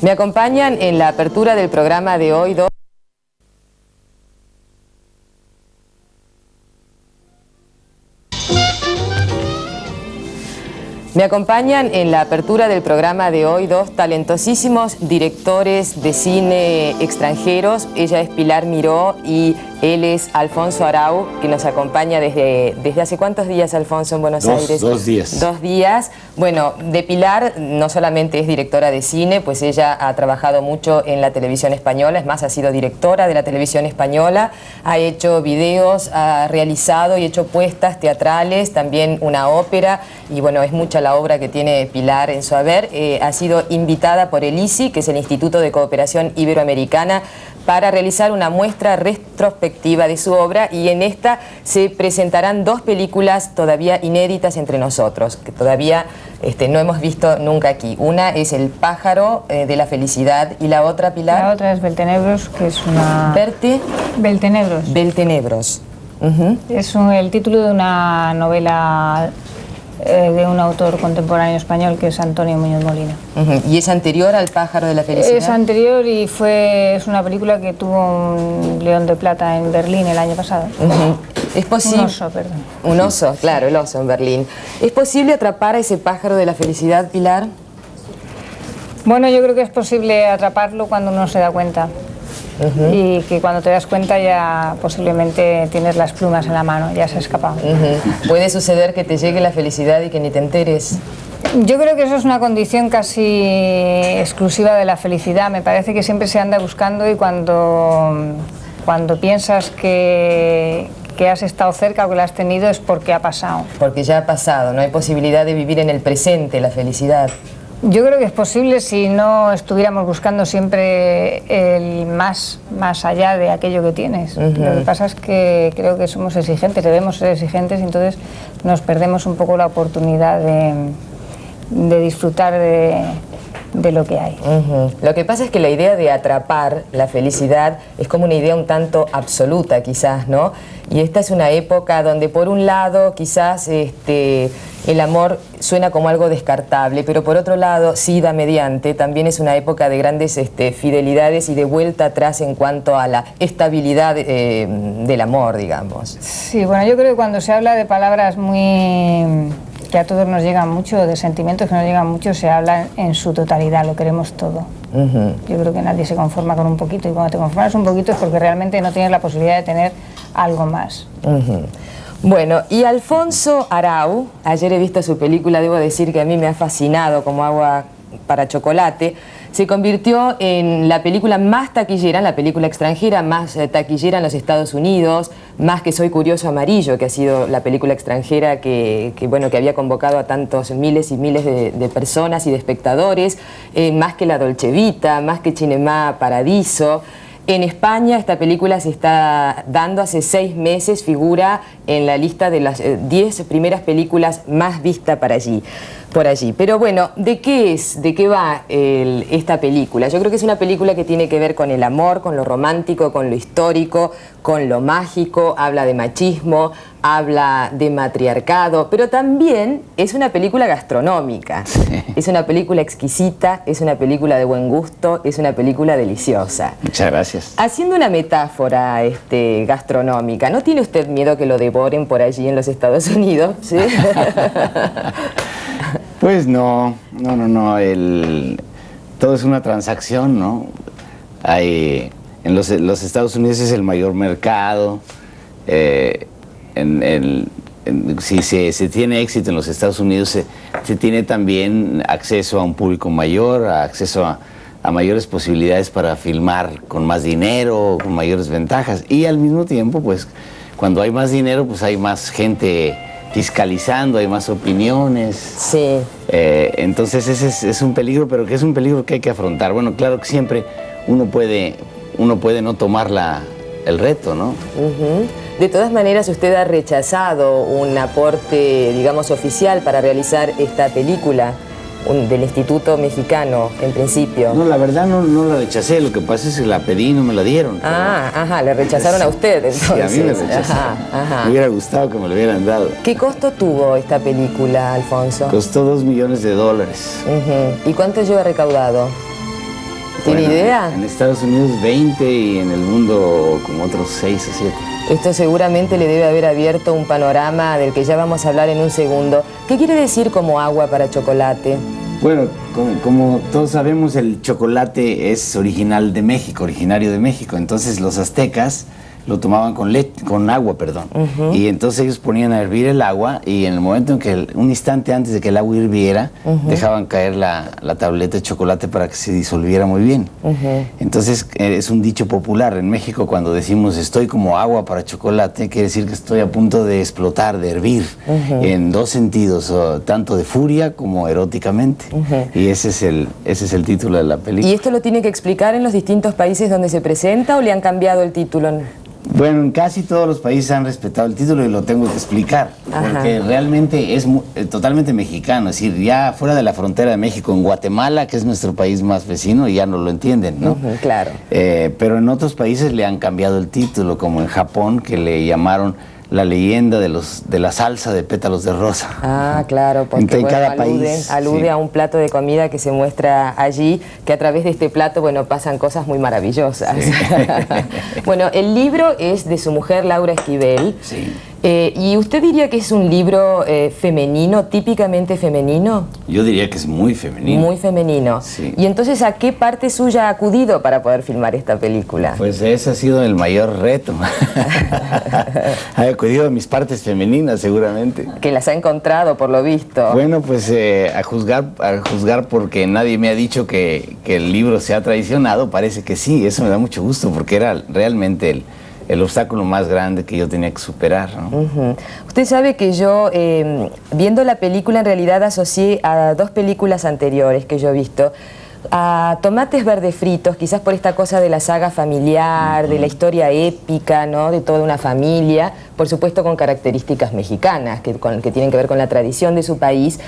Me acompañan en la apertura del programa de hoy dos... Me acompañan en la apertura del programa de hoy dos talentosísimos directores de cine extranjeros. Ella es Pilar Miró y él es Alfonso Arau, que nos acompaña desde ¿hace cuántos días, Alfonso, en Buenos Aires? 2 días. 2 días. Bueno, de Pilar no solamente es directora de cine, pues ella ha trabajado mucho en la televisión española, es más, ha sido directora de la televisión española, ha hecho videos, ha realizado y hecho puestas teatrales, también una ópera, y bueno, es mucha la obra que tiene Pilar en su haber. Ha sido invitada por el ICI, que es el Instituto de Cooperación Iberoamericana, para realizar una muestra retrospectiva de su obra, y en esta se presentarán 2 películas todavía inéditas entre nosotros, que todavía no hemos visto nunca aquí. Una es El pájaro de la felicidad, y la otra, Pilar... La otra es Beltenebros, que es una... ¿Berti? Beltenebros. Beltenebros. Es el título de una novela de un autor contemporáneo español que es Antonio Muñoz Molina. ¿Y es anterior al pájaro de la felicidad? Es anterior y es una película que tuvo un León de Plata en Berlín el año pasado. ¿Es posible? Un oso, perdón. Un oso, claro, el oso en Berlín. ¿Es posible atrapar a ese pájaro de la felicidad, Pilar? Bueno, yo creo que es posible atraparlo cuando uno se da cuenta. Y que cuando te das cuenta ya posiblemente tienes las plumas en la mano, ya se ha escapado. ¿Puede suceder que te llegue la felicidad y que ni te enteres? Yo creo que eso es una condición casi exclusiva de la felicidad. Me parece que siempre se anda buscando, y cuando piensas que has estado cerca o que la has tenido es porque ha pasado. Porque ya ha pasado, no hay posibilidad de vivir en el presente la felicidad. Yo creo que es posible si no estuviéramos buscando siempre el más allá de aquello que tienes. Lo que pasa es que creo que somos exigentes, debemos ser exigentes, y entonces nos perdemos un poco la oportunidad de disfrutar de lo que hay. Lo que pasa es que la idea de atrapar la felicidad es como una idea un tanto absoluta, quizás, ¿no? Y esta es una época donde, por un lado, quizás el amor suena como algo descartable, pero por otro lado, SIDA mediante, también es una época de grandes fidelidades y de vuelta atrás en cuanto a la estabilidad del amor, digamos. Sí, bueno, yo creo que cuando se habla de palabras que a todos nos llegan mucho, de sentimientos que nos llegan mucho, se habla en su totalidad, lo queremos todo. Yo creo que nadie se conforma con un poquito, y cuando te conformas un poquito es porque realmente no tienes la posibilidad de tener algo más. Bueno, y Alfonso Arau, ayer he visto su película, debo decir que a mí me ha fascinado como agua para chocolate. Se convirtió en la película más taquillera, la película extranjera más taquillera en los Estados Unidos, más que Soy Curioso Amarillo, que ha sido la película extranjera que había convocado a tantos miles y miles de personas y de espectadores, más que La Dolce Vita, más que Cinema Paradiso. En España esta película se está dando hace 6 meses, figura en la lista de las 10 primeras películas más vistas por allí. Pero bueno, ¿de qué va esta película? Yo creo que es una película que tiene que ver con el amor, con lo romántico, con lo histórico, con lo mágico, habla de machismo, habla de matriarcado, pero también es una película gastronómica. Sí. Es una película exquisita, es una película de buen gusto, es una película deliciosa. Muchas gracias. Haciendo una metáfora gastronómica, ¿no tiene usted miedo que lo devoren por allí en los Estados Unidos? ¿Sí? Pues no. Todo es una transacción, ¿no? En los Estados Unidos es el mayor mercado. Si se tiene éxito en los Estados Unidos, se tiene también acceso a un público mayor, acceso a mayores posibilidades para filmar con más dinero, con mayores ventajas. Y al mismo tiempo, pues, cuando hay más dinero, pues hay más gente fiscalizando, hay más opiniones. Sí. Entonces ese es un peligro, pero que es un peligro que hay que afrontar. Bueno, claro que siempre uno puede no tomar el reto, ¿no? De todas maneras, usted ha rechazado un aporte, digamos, oficial para realizar esta película del Instituto Mexicano, en principio. No, la verdad no la rechacé, lo que pasa es que la pedí y no me la dieron. Le rechazaron a usted, entonces. Sí, a mí me rechazaron. Me hubiera gustado que me lo hubieran dado. ¿Qué costo tuvo esta película, Alfonso? Costó $2 millones. ¿Y cuánto lleva recaudado? ¿Tiene idea? En Estados Unidos 20 y en el mundo como otros 6 o 7. Esto seguramente le debe haber abierto un panorama del que ya vamos a hablar en un segundo. ¿Qué quiere decir como agua para chocolate? Bueno, como todos sabemos, el chocolate es original de México, originario de México. Entonces los aztecas lo tomaban con agua, perdón. Y entonces ellos ponían a hervir el agua y en el momento en que, un instante antes de que el agua hirviera, dejaban caer la tableta de chocolate para que se disolviera muy bien. Entonces es un dicho popular. En México cuando decimos estoy como agua para chocolate, quiere decir que estoy a punto de explotar, de hervir, en dos sentidos, tanto de furia como eróticamente. Y ese es el título de la película. ¿Y esto lo tiene que explicar en los distintos países donde se presenta o le han cambiado el título? Bueno, en casi todos los países han respetado el título y lo tengo que explicar, porque realmente es totalmente mexicano, es decir, ya fuera de la frontera de México, en Guatemala, que es nuestro país más vecino, ya no lo entienden, ¿no? Claro. Pero en otros países le han cambiado el título, como en Japón, que le llamaron La leyenda de la salsa de pétalos de rosa. Ah, claro, porque en cada país, alude sí, a un plato de comida que se muestra allí, que a través de este plato, bueno, pasan cosas muy maravillosas. Sí. Bueno, el libro es de su mujer, Laura Esquivel. Sí. ¿Y usted diría que es un libro femenino, típicamente femenino? Yo diría que es muy femenino. Muy femenino. Sí. ¿Y entonces a qué parte suya ha acudido para poder filmar esta película? Pues ese ha sido el mayor reto. Ha acudido a mis partes femeninas, seguramente. Que las ha encontrado, por lo visto. Bueno, pues a juzgar porque nadie me ha dicho que el libro se ha traicionado, parece que sí, eso me da mucho gusto, porque era realmente el obstáculo más grande que yo tenía que superar, ¿no? Usted sabe que yo, viendo la película, en realidad asocié a dos películas anteriores que yo he visto, a Tomates Verdes Fritos, quizás por esta cosa de la saga familiar, de la historia épica, ¿no? De toda una familia, por supuesto con características mexicanas, que tienen que ver con la tradición de su país,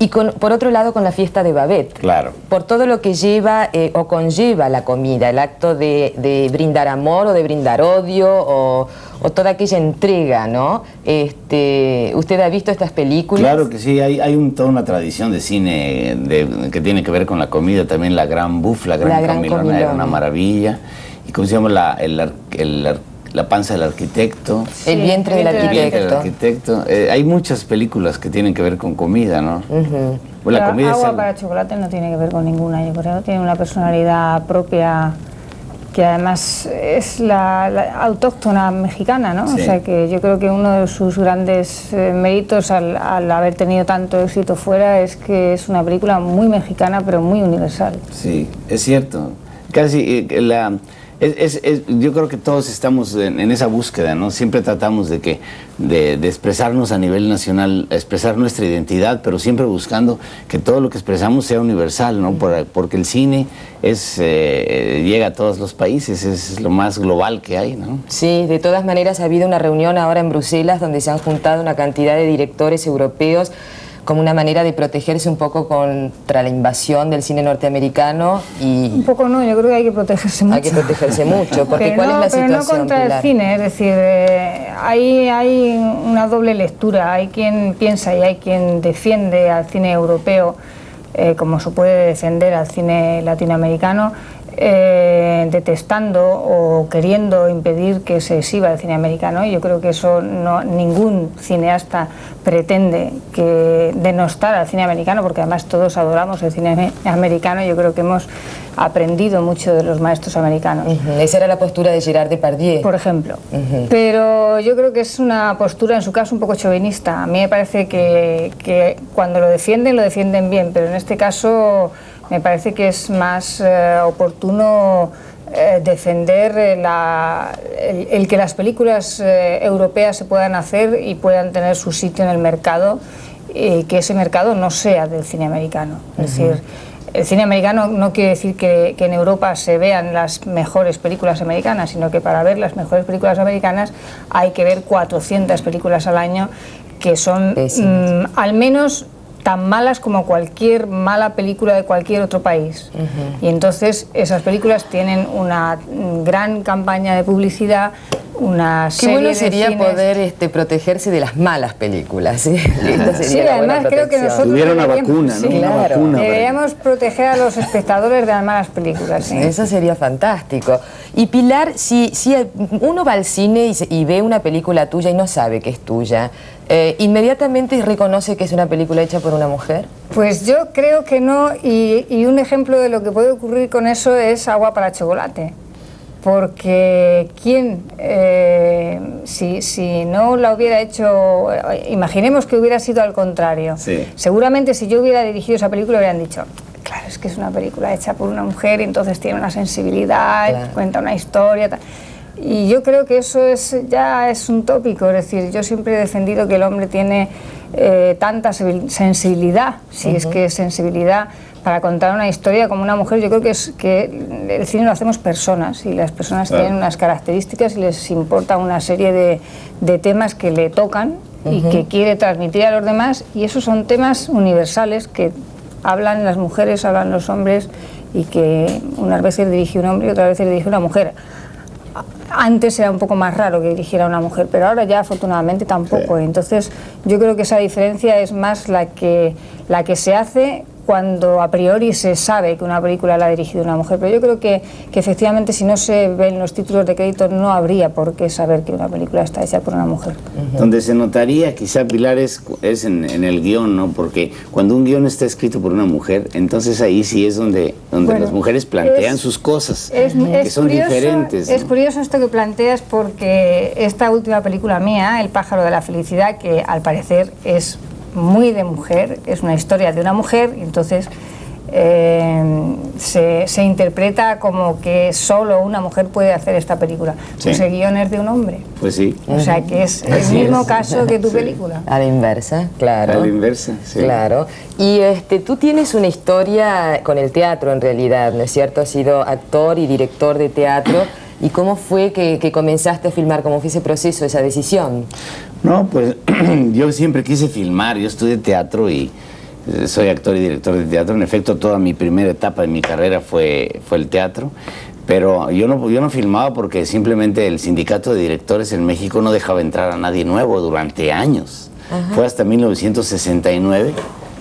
y por otro lado con la fiesta de Babette. Claro. Por todo lo que lleva o conlleva la comida, el acto de brindar amor o de brindar odio o toda aquella entrega, ¿no? ¿Usted ha visto estas películas? Claro que sí, hay toda una tradición de cine que tiene que ver con la comida, también la Gran Buff, la Gran Comilona era una maravilla. Y ¿cómo se llama la panza del arquitecto? Sí, el vientre del arquitecto. El vientre del arquitecto. Hay muchas películas que tienen que ver con comida, ¿no? Pues la comida Agua para chocolate no tiene que ver con ninguna, yo creo. Tiene una personalidad propia que además es la autóctona mexicana, ¿no? Sí. O sea que yo creo que uno de sus grandes méritos al haber tenido tanto éxito fuera es que es una película muy mexicana pero muy universal. Sí, es cierto. Casi yo creo que todos estamos en esa búsqueda, ¿no? Siempre tratamos de expresarnos a nivel nacional, expresar nuestra identidad, pero siempre buscando que todo lo que expresamos sea universal, ¿no? Porque el cine llega a todos los países, es lo más global que hay, ¿no? Sí, de todas maneras ha habido una reunión ahora en Bruselas donde se han juntado una cantidad de directores europeos como una manera de protegerse un poco contra la invasión del cine norteamericano y... Un poco no, yo creo que hay que protegerse mucho. Hay que protegerse mucho, porque ¿cuál es la situación, pero no contra Pilar? El cine, es decir, hay una doble lectura, hay quien piensa y hay quien defiende al cine europeo como se puede defender al cine latinoamericano, detestando o queriendo impedir que se exhiba el cine americano. Yo creo que eso ningún cineasta pretende denostar al cine americano, porque además todos adoramos el cine americano. Yo creo que hemos aprendido mucho de los maestros americanos. Esa era la postura de Gerard Depardieu, por ejemplo. Pero yo creo que es una postura, en su caso, un poco chauvinista. A mí me parece que cuando lo defienden bien, pero en este caso me parece que es más oportuno defender el que las películas europeas se puedan hacer y puedan tener su sitio en el mercado, y que ese mercado no sea del cine americano. Es decir, el cine americano no quiere decir que en Europa se vean las mejores películas americanas, sino que para ver las mejores películas americanas hay que ver 400 películas al año que son al menos tan malas como cualquier mala película de cualquier otro país. Y entonces esas películas tienen una gran campaña de publicidad, una serie Qué bueno sería de cines. poder protegerse de las malas películas. ¿Sí? Esta sería Sí, la buena además creo que protección. nosotros Tuviera una deberíamos- vacuna, ¿no? sí, Una claro. vacuna para- Deberíamos proteger a los espectadores de las malas películas. ¿sí? Eso sería fantástico. Y Pilar, si uno va al cine y ve una película tuya y no sabe que es tuya, ¿inmediatamente reconoce que es una película hecha por una mujer? Pues yo creo que no, y un ejemplo de lo que puede ocurrir con eso es Agua para chocolate. Porque si no la hubiera hecho, imaginemos que hubiera sido al contrario. Sí. Seguramente si yo hubiera dirigido esa película hubieran dicho, claro, es que es una película hecha por una mujer y entonces tiene una sensibilidad, Claro. cuenta una historia. Y yo creo que eso ya es un tópico, es decir, yo siempre he defendido que el hombre tiene tanta sensibilidad, si es que es sensibilidad, para contar una historia como una mujer. Yo creo que el cine lo hacemos personas y las personas Claro. tienen unas características y les importa una serie de temas que le tocan y que quiere transmitir a los demás, y esos son temas universales que hablan las mujeres, hablan los hombres, y que unas veces dirige un hombre y otras veces dirige una mujer. Antes era un poco más raro que dirigiera una mujer, pero ahora ya afortunadamente tampoco. Sí. Entonces yo creo que esa diferencia es más la que se hace cuando a priori se sabe que una película la ha dirigido una mujer. Pero yo creo que efectivamente si no se ven los títulos de crédito no habría por qué saber que una película está hecha por una mujer. Donde se notaría quizá, Pilar, es en el guión, ¿no? Porque cuando un guión está escrito por una mujer, entonces ahí sí es donde Bueno, las mujeres plantean sus cosas, que son curioso, diferentes, ¿no? Es curioso esto que planteas, porque esta última película mía, El pájaro de la felicidad, que al parecer es muy de mujer, es una historia de una mujer, y entonces se interpreta como que solo una mujer puede hacer esta película. Sí. Pues el guión es de un hombre. Pues sí, O sea que es el Así mismo es. caso que tu Sí. película. A la inversa, a claro. la inversa, sí. Claro. Y tú tienes una historia con el teatro en realidad, ¿no es cierto? Has sido actor y director de teatro. ¿Y cómo fue que comenzaste a filmar? ¿Cómo fue ese proceso, esa decisión? No, pues yo siempre quise filmar, yo estudié teatro y soy actor y director de teatro. En efecto, toda mi primera etapa de mi carrera fue el teatro, pero yo no filmaba porque simplemente el sindicato de directores en México no dejaba entrar a nadie nuevo durante años. Fue hasta 1969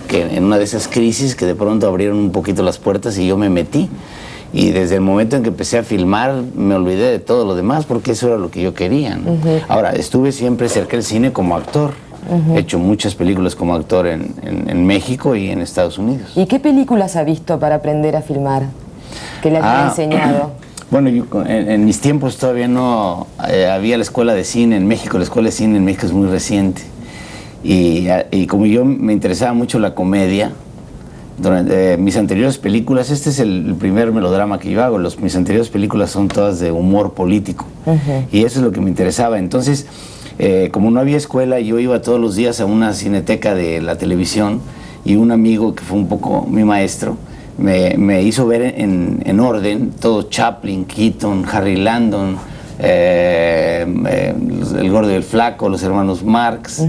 que en una de esas crisis que de pronto abrieron un poquito las puertas y yo me metí. Y desde el momento en que empecé a filmar me olvidé de todo lo demás porque eso era lo que yo quería, ¿no? Ahora, estuve siempre cerca del cine como actor. He hecho muchas películas como actor en México y en Estados Unidos. ¿Y qué películas ha visto para aprender a filmar? ¿Qué le han enseñado? Bueno, yo, en mis tiempos todavía no había la escuela de cine en México. La escuela de cine en México es muy reciente. Y como yo me interesaba mucho la comedia, durante mis anteriores películas, este es el primer melodrama que yo hago, mis anteriores películas son todas de humor político, y eso es lo que me interesaba. Entonces, como no había escuela, yo iba todos los días a una cineteca de la televisión, y un amigo que fue un poco mi maestro me hizo ver en orden todo: Chaplin, Keaton, Harry Landon, El Gordo y el Flaco, los hermanos Marx,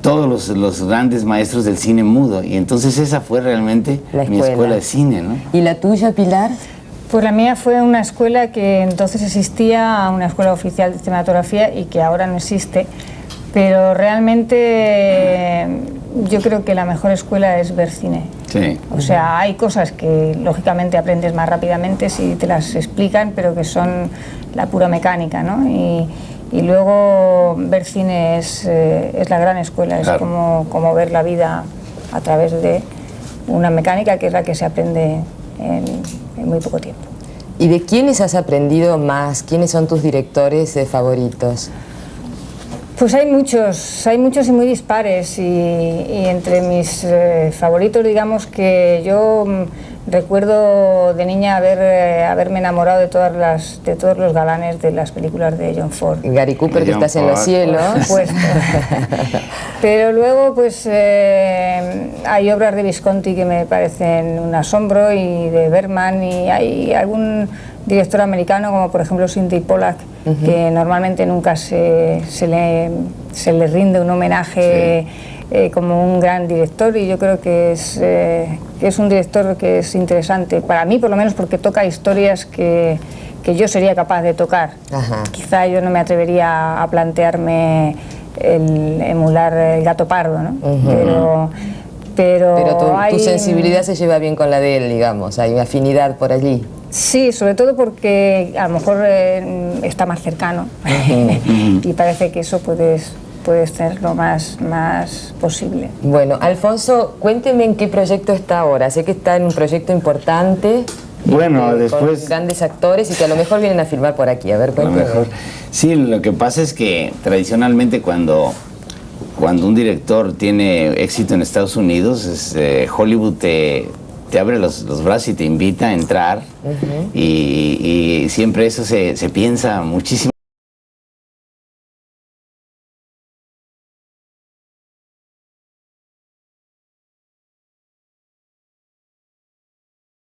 todos los grandes maestros del cine mudo. Y entonces esa fue realmente mi escuela de cine, ¿no? ¿Y la tuya, Pilar? Pues la mía fue una escuela que entonces existía, una escuela oficial de cinematografía, y que ahora no existe. Pero realmente yo creo que la mejor escuela es ver cine. Sí. O sea, hay cosas que lógicamente aprendes más rápidamente si te las explican, pero que son la pura mecánica, ¿no? Y luego ver cine es la gran escuela, es Claro. como ver la vida a través de una mecánica que es la que se aprende en muy poco tiempo. ¿Y de quiénes has aprendido más? ¿Quiénes son tus directores favoritos? Pues hay muchos y muy dispares, y entre mis favoritos, digamos que yo recuerdo de niña haberme enamorado de todos los galanes de las películas de John Ford. Gary Cooper, que John estás en los Ford, cielos. Por supuesto. Pero luego pues hay obras de Visconti que me parecen un asombro, y de Bergman, y hay algún director americano como por ejemplo Sidney Pollack, que normalmente nunca se le rinde un homenaje como un gran director, y yo creo que es un director que es interesante para mí, por lo menos porque toca historias que que yo sería capaz de tocar. Ajá. Quizá yo no me atrevería a plantearme el emular el Gato Pardo, ¿no? Pero tu sensibilidad se lleva bien con la de él, digamos, hay una afinidad por allí. Sí, sobre todo porque a lo mejor está más cercano y parece que eso puedes ser lo más posible. Bueno, Alfonso, cuénteme en qué proyecto está ahora. Sé que está en un proyecto importante. Bueno, después... Con grandes actores y que a lo mejor vienen a filmar por aquí. A ver, cuénteme. Sí, lo que pasa es que tradicionalmente cuando un director tiene éxito en Estados Unidos, Hollywood te abre los brazos y te invita a entrar, y siempre eso se piensa muchísimo